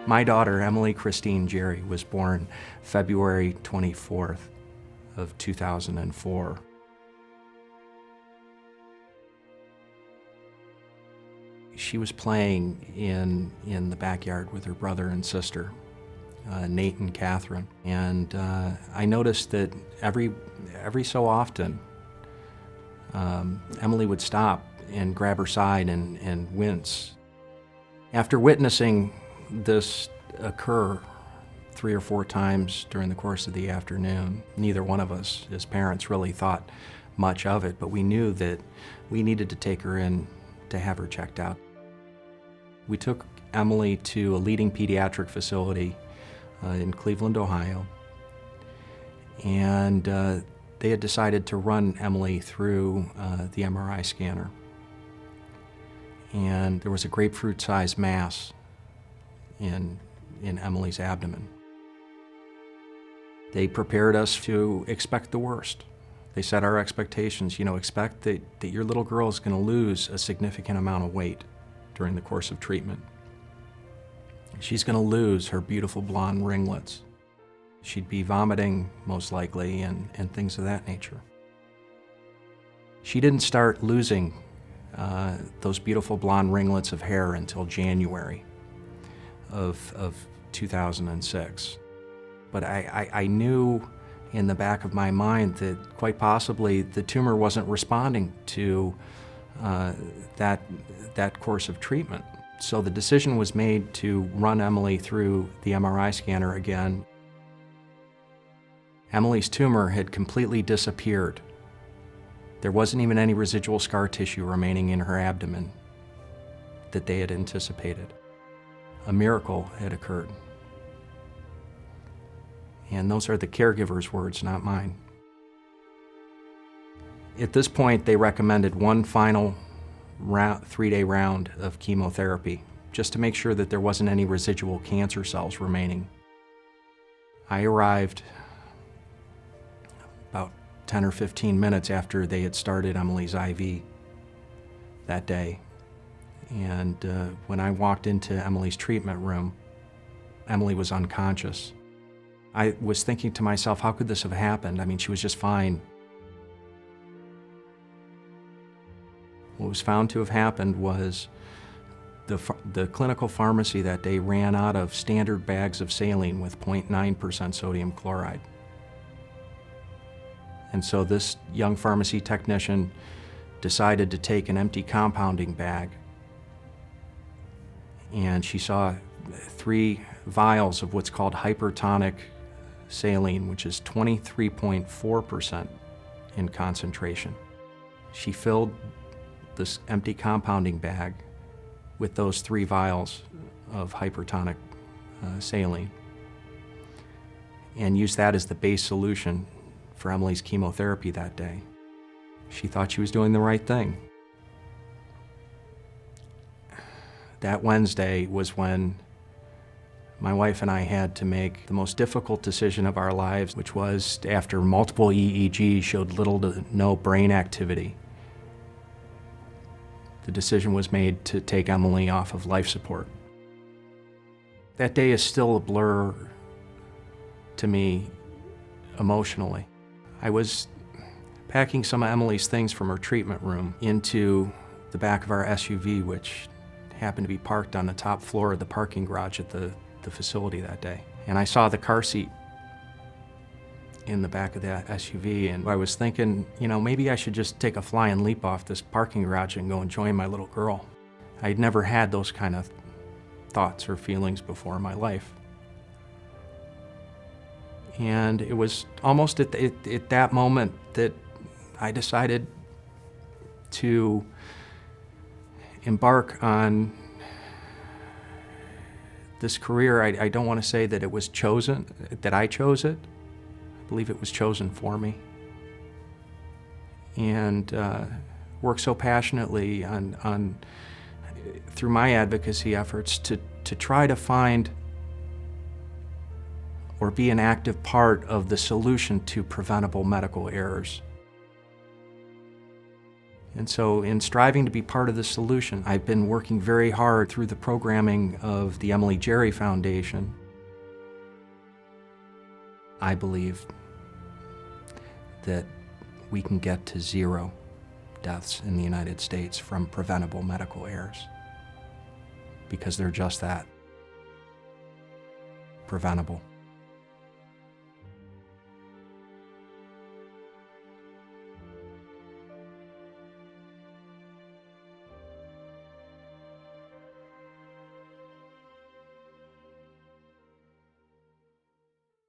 My daughter, Emily Christine Jerry, was born February 24th of 2004. She was playing in the backyard with her brother and sister, Nate and Catherine. And I noticed that every so often, Emily would stop and grab her side and wince. After witnessing this occur 3 or 4 times during the course of the afternoon, neither one of us as parents really thought much of it, but we knew that we needed to take her in to have her checked out. We took Emily to a leading pediatric facility in Cleveland, Ohio, and they had decided to run Emily through the MRI scanner. And there was a grapefruit-sized mass in Emily's abdomen. They prepared us to expect the worst. They set our expectations, expect that your little girl is going to lose a significant amount of weight during the course of treatment. She's going to lose her beautiful blonde ringlets. She'd be vomiting, most likely, and things of that nature. She didn't start losing those beautiful blonde ringlets of hair until January of 2006. But I knew in the back of my mind that quite possibly the tumor wasn't responding to that course of treatment. So the decision was made to run Emily through the MRI scanner again. Emily's tumor had completely disappeared. There wasn't even any residual scar tissue remaining in her abdomen that they had anticipated. A miracle had occurred. And those are the caregiver's words, not mine. At this point, they recommended one final 3-day round of chemotherapy, just to make sure that there wasn't any residual cancer cells remaining. I arrived about 10 or 15 minutes after they had started Emily's IV that day. And when I walked into Emily's treatment room, Emily was unconscious. I was thinking to myself, how could this have happened? I mean, she was just fine. What was found to have happened was the clinical pharmacy that day ran out of standard bags of saline with 0.9% sodium chloride. And so this young pharmacy technician decided to take an empty compounding bag, and she saw 3 vials of what's called hypertonic saline, which is 23.4% in concentration. She filled this empty compounding bag with those 3 vials of hypertonic saline and used that as the base solution for Emily's chemotherapy that day. She thought she was doing the right thing. That Wednesday was when my wife and I had to make the most difficult decision of our lives, which was, after multiple EEGs showed little to no brain activity, the decision was made to take Emily off of life support. That day is still a blur to me emotionally. I was packing some of Emily's things from her treatment room into the back of our SUV, which happened to be parked on the top floor of the parking garage at the facility that day. And I saw the car seat in the back of that SUV, and I was thinking, maybe I should just take a flying leap off this parking garage and go and join my little girl. I'd never had those kind of thoughts or feelings before in my life. And it was almost at that moment that I decided to embark on this career. I don't want to say that it was chosen, that I chose it. I believe it was chosen for me. And worked so passionately through my advocacy efforts to try to find or be an active part of the solution to preventable medical errors. And so in striving to be part of the solution, I've been working very hard through the programming of the Emily Jerry Foundation. I believe that we can get to 0 deaths in the United States from preventable medical errors, because they're just that, preventable.